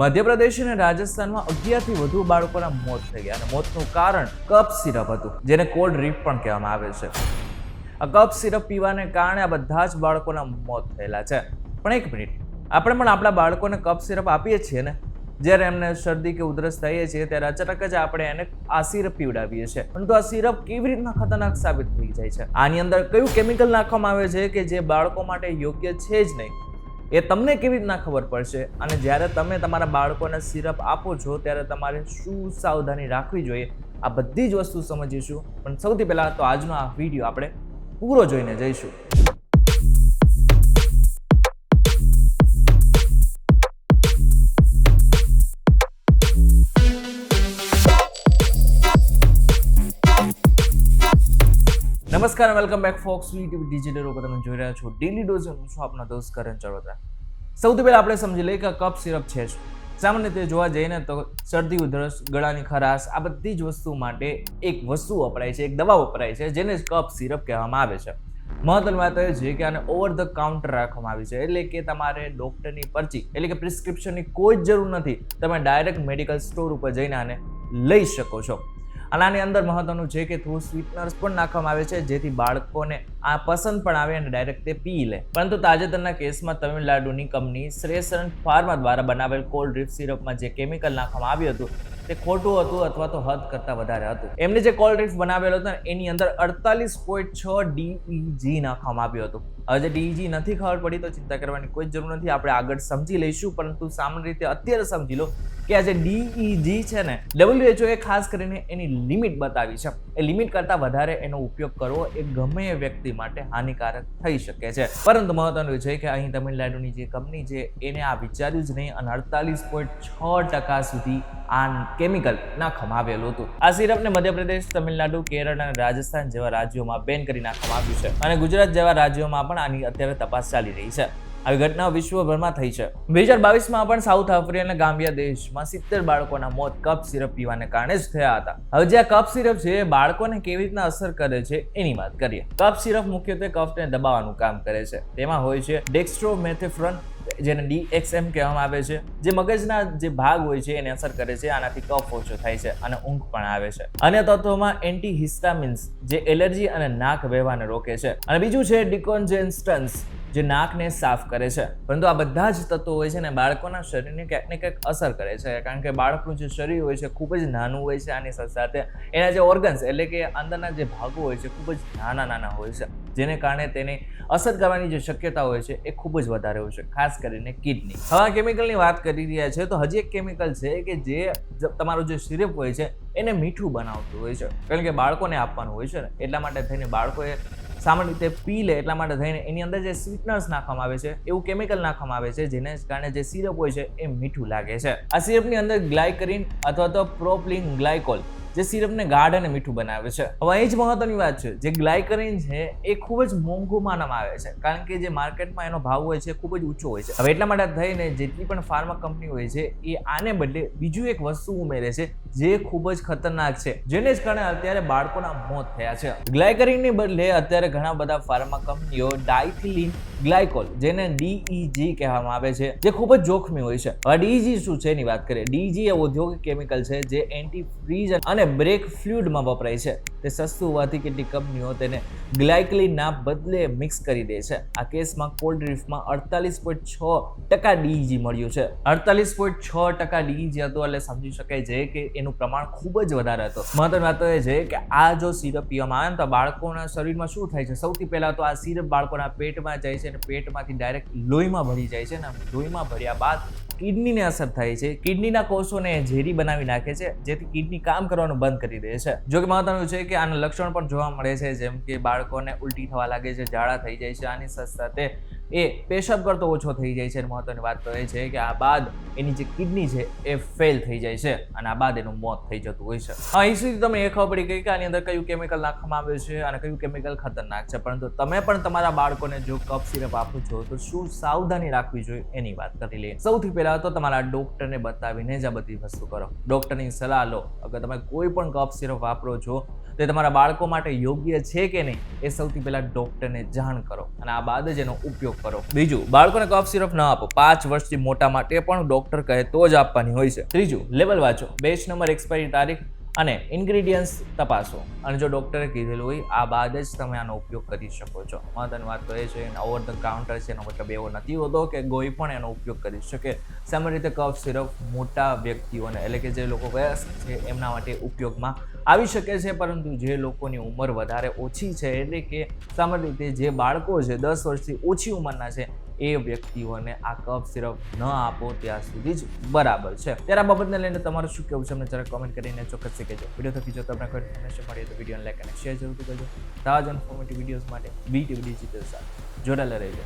મધ્યપ્રદેશ અને રાજસ્થાનમાં 11થી વધુ બાળકોના મોત થઈ ગયા અને મોતનું કારણ કફ સિરપ હતું, જેને કોલ્ડ ડ્રિંક પણ કહેવામાં આવે છે. આ કફ સિરપ પીવાને કારણે આ બધા જ બાળકોના મોત થયેલા છે. પણ એક મિનિટ, આપણે પણ આપણા બાળકોને કફ સિરપ આપીએ છીએ ને? જ્યારે એમને શરદી કે ઉધરસ થઈએ છીએ ત્યારે અચાનક જ આપણે એને આ સિરપ પીવડાવીએ છીએ, પરંતુ આ સિરપ કેવી રીતના ખતરનાક સાબિત થઈ જાય છે? આની અંદર કયું કેમિકલ નાખવામાં આવે છે કે જે બાળકો માટે યોગ્ય છે જ નહીં, એ તમને કેવી રીતના ખબર પડશે? અને જ્યારે તમે તમારા બાળકોને સિરપ આપો છો ત્યારે તમારે શું સાવધાની રાખવી જોઈએ, આ બધી જ વસ્તુ સમજીશું. પણ સૌથી પહેલાં તો આજનો આ વિડીયો આપણે પૂરો જોઈને જઈશું. નમસ્કાર, welcome back Fox YouTube digital ઉપર તમે જોઈ રહ્યા છો ડેલી ડોઝ. હું છું આપનો દોસ્ત કરણ ચરોતરા. સૌથી પહેલા આપણે સમજી લઈએ કે કફ સિરપ છે શું. સામાન્ય રીતે જોવા જઈએ તો શરદી ઉધરસ, ગળાની ખરાશ, આ બધી જ વસ્તુ માટે એક વસ્તુ વપરાય છે, એક દવા વપરાય છે, જેને કફ સિરપ કહેવામાં આવે છે. મહત્વની વાત એ છે કે આને ઓવર ધ કાઉન્ટર રાખવામાં આવી છે, એટલે કે તમારે ડોક્ટરની પરચી એટલે કે પ્રિસ્ક્રિપ્શનની કોઈ જ જરૂર નથી. તમે ડાયરેક્ટ મેડિકલ સ્ટોર ઉપર જઈને આને લઈ શકો છો. અને આની અંદર મહત્વનું છે કે થોડું સ્વીટનર્સ પણ નાખવામાં આવે છે, જેથી બાળકોને આ પસંદ પણ આવે અને ડાયરેક્ટ તે પી લે. પરંતુ તાજેતરના કેસમાં તમિલનાડુની કંપની શ્રેયસન ફાર્મા દ્વારા બનાવેલ કોલ્ડ ડ્રિંક સિરપમાં જે કેમિકલ નાખવામાં આવ્યું હતું તે ખોટું હતું અથવા તો હદ કરતાં વધારે હતું. એમને જે કોલ્ડ ડ્રિંક બનાવેલો હતો એની અંદર 48.6 DEG નાખવામાં આવ્યું હતું. હવે જે DEG નથી ખબર પડી તો ચિંતા કરવાની કોઈ જરૂર નથી, આપણે આગળ સમજી લઈશું. પરંતુ સામાન્ય રીતે અત્યારે સમજી લો કે આ જે DEG છે ને, WHO એ ખાસ કરીને એની લિમિટ બતાવી છે. એ લિમિટ કરતાં વધારે એનો ઉપયોગ કરવો એ ગમે એ વ્યક્તિ માટે હાનિકારક થઈ શકે છે. પરંતુ મહત્વનું છે કે અહીં તમિલનાડુની જે કંપની છે એને આ વિચાર્યું જ નહીં અને 48.6% સુધી આ કેમિકલ નાખવામાં આવેલું હતું. આ સિરપને મધ્યપ્રદેશ, તમિલનાડુ, કેરળ અને રાજસ્થાન જેવા રાજ્યોમાં બેન કરી નાખવામાં આવ્યું છે અને ગુજરાત જેવા રાજ્યોમાં પણ આની અત્યારે તપાસ ચાલી રહી છે. આવી ઘટનાઓ વિશ્વભરમાં થઈ છે. 2022માં પણ સાઉથ આફ્રિકા અને ગામ્બિયા દેશમાં 70 બાળકોના મોત કફ સિરપ પીવાને કારણે જ થયા હતા. હવે જે આ કફ સિરપ છે એ બાળકોને કેવી રીતના અસર કરે છે એની વાત કરીએ. કફ સિરપ મુખ્યત્વે કફને દબાવવાનું કામ કરે છે. તેમાં હોય છે ડેક્સ્ટ્રોમેથેફ્રન, જેને DXM કહેવામાં આવે છે, જે મગજના જે ભાગ હોય છે એને અસર કરે છે. આનાથી કફ ઓછો થાય છે અને ઊંઘ પણ આવે છે. અન્ય તત્વોમાં એન્ટીહિસ્ટામિન્સ, જે એલર્જી અને નાક વહેવાને રોકે છે, અને બીજું છે ડિકોન્જેસ્ટન્સ, જે નાકને સાફ કરે છે. પરંતુ આ બધા જ તત્વો હોય છે ને બાળકોના શરીરને ક્યાંક ને ક્યાંક અસર કરે છે, કારણ કે બાળકનું જે શરીર હોય છે ખૂબ જ નાનું હોય છે. આની સાથે સાથે એના જે ઓર્ગન્સ એટલે કે અંદરના જે ભાગો હોય છે ખૂબ જ નાના હોય છે, જેને કારણે તેને અસર કરવાની જે શક્યતા હોય છે એ ખૂબ જ વધારે હોય છે, ખાસ કરીને કિડની. હવે આ કેમિકલની વાત કરી રહ્યા છે તો હજી એક કેમિકલ છે કે જે તમારું જે સિરપ હોય છે એને મીઠું બનાવતું હોય છે, કારણ કે બાળકોને આપવાનું હોય છે ને, એટલા માટે થઈને બાળકોએ સામાન્ય રીતે પી લે એટલા માટે થઈને એની અંદર જે સ્વીટનર્સ નાખવામાં આવે છે, એવું કેમિકલ નાખવામાં આવે છે, જેને કારણે જે સિરપ હોય છે એ મીઠું લાગે છે. આ સિરપની અંદર ગ્લાયકરીન અથવા તો પ્રોપિલિન ગ્લાયકોલ જે સિરપને ગાઢ અને મીઠું બનાવે છે. હવે એ જ મહત્વની વાત છે, જે ગ્લાયકરીન છે એ ખૂબ જ મોંઘું માનવામાં આવે છે, કારણ કે જે માર્કેટમાં એનો ભાવ હોય છે ખૂબ જ ઊંચો હોય છે. હવે એટલા માટે થઈને જેટલી પણ ફાર્મા કંપની હોય છે એ આને બદલે બીજું એક વસ્તુ ઉમેરે છે જે ખૂબ જ ખતરનાક છે, જેને જ કારણે અત્યારે બાળકોના મોત થયા છે. ગ્લાયકરીનની બદલે અત્યારે ઘણા બધા ફાર્મા કંપનીઓ ડાયથિલિન ગ્લાયકોલ, જેને DEG કહેવામાં આવે છે, જે ખૂબ જ જોખમી હોય છે. હવે DEG શું છે એની વાત કરીએ. DEG એ ઔદ્યોગિક કેમિકલ છે જે એન્ટી ફ્રીઝ અને બ્રેક ફ્લુઇડમાં વપરાય છે. તે સસ્તું હોવાથી કેટલીક કંપનીઓ તેને ગ્લાયકોલિનના બદલે મિક્સ કરી દે છે. આ કેસમાં કોલ્ડ ડ્રિંકમાં 48.6% DEG મળ્યું છે. 48.6% DEG હતું એટલે સમજી શકાય છે કે એનું પ્રમાણ ખૂબ જ વધારે હતું. મહત્વની વાત એ છે કે આ જો સિરપ પીવામાં આવે તો બાળકોના શરીરમાં શું થાય છે? સૌથી પહેલા તો આ સિરપ બાળકોના પેટમાં જાય છે અને પેટમાંથી ડાયરેક્ટ લોહીમાં ભળી જાય છે અને લોહીમાં ભળ્યા બાદ કિડનીને અસર થાય છે. કિડનીના કોષોને ઝેરી બનાવી નાખે છે, જેથી કિડની કામ કરવાનું બંધ કરી દે છે. જો કે મહત્વનું છે કે આના લક્ષણ પણ જોવા મળે છે, જેમ કે બાળકોને ઉલટી થવા લાગે છે, ઝાડા થઈ જાય છે. આની સાથે સાથે એ પેશાબ કરતો ઓછો થઈ જાય છે. મહત્વની વાત તો એ છે કે આ બાદ એની જે કિડની છે એ ફેલ થઈ જાય છે અને આ બાદ એનું મોત થઈ જતું હોય છે. અહીં સુધી તમને એ ખબર પડી ગઈ કે આની અંદર કયું કેમિકલ નાખવામાં આવ્યું છે અને કયું કેમિકલ ખતરનાક છે. પરંતુ તમે પણ તમારા બાળકોને જો કફ સિરપ આપો છો તો શું સાવધાની રાખવી જોઈએ એની વાત કરી લઈએ. સૌથી પહેલા તો તમારા ડોક્ટરને બતાવીને જ આ બધી વસ્તુ કરો. ડોક્ટરની સલાહ લો. અગર તમે કોઈ પણ કફ સિરપ વાપરો છો તે તમારા બાળકો માટે યોગ્ય છે કે નહીં એ સૌથી પહેલા ડોક્ટરને જાણ કરો અને આ બાદ જ એનો ઉપયોગ કરો. બીજું, બાળકોને કફ સિરપ ન આપો. 5 વર્ષથી મોટા માટે પણ ડોક્ટર કહે તો જ આપવાની હોય છે. ત્રીજું, લેબલ વાંચો, બેચ નંબર, એક્સપાયરી તારીખ અને ઇન્ગ્રીડિયન્ટ્સ તપાસો અને જો ડોક્ટરે કીધેલું હોય આ બાદ જ તમે આનો ઉપયોગ કરી શકો છો. મહત્વની વાત તો એ છે ઓવર ધ કાઉન્ટર છે એનો મતલબ એવો નથી હોતો કે કોઈ પણ એનો ઉપયોગ કરી શકે. સામાન્ય રીતે કફ સિરપ મોટા વ્યક્તિઓને એટલે કે જે લોકો વયસ્ક છે એમના માટે ઉપયોગમાં આવી શકે છે, પરંતુ જે લોકોની ઉંમર વધારે ઓછી છે એટલે કે સામાન્ય રીતે જે બાળકો છે 10 વર્ષથી ઓછી ઉંમરના છે એ વ્યક્તિઓને આ કફ સિરપ ન આપો ત્યાં સુધી જ બરાબર છે. ત્યારે આ બાબતને લઈને તમારું શું કહેવું છે અમને જરા કોમેન્ટ કરીને ચોક્કસ કહેજો. વિડીયો થકી જો તમને કોઈ ઇન્ફોર્મેશન મળે તો વિડીયોને લાઈક અને શેર જરૂરથી કરજો. તાજા ઇન્ફોર્મેટિવ વિડીયોઝ માટે BTV ડિજિટલ સાથે જોડાયેલા રહેજો.